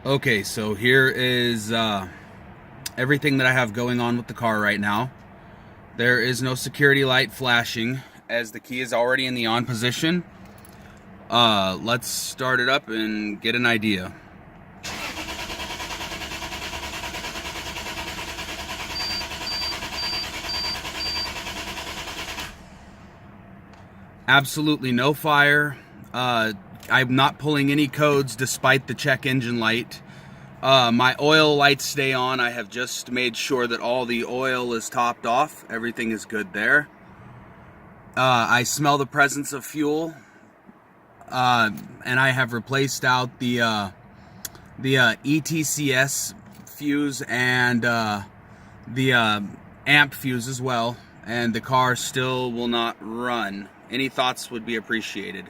Okay, so here is everything that I have going on with the car right now. There is no security light flashing as the key is already in the on position. Let's start it up and get an idea. Absolutely no fire. I'm not pulling any codes despite the check engine light. My oil lights stay on. I have just made sure that all the oil is topped off. Everything is good there. I smell the presence of fuel. And I have replaced out the ETCS fuse and the amp fuse as well. And the car still will not run. Any thoughts would be appreciated.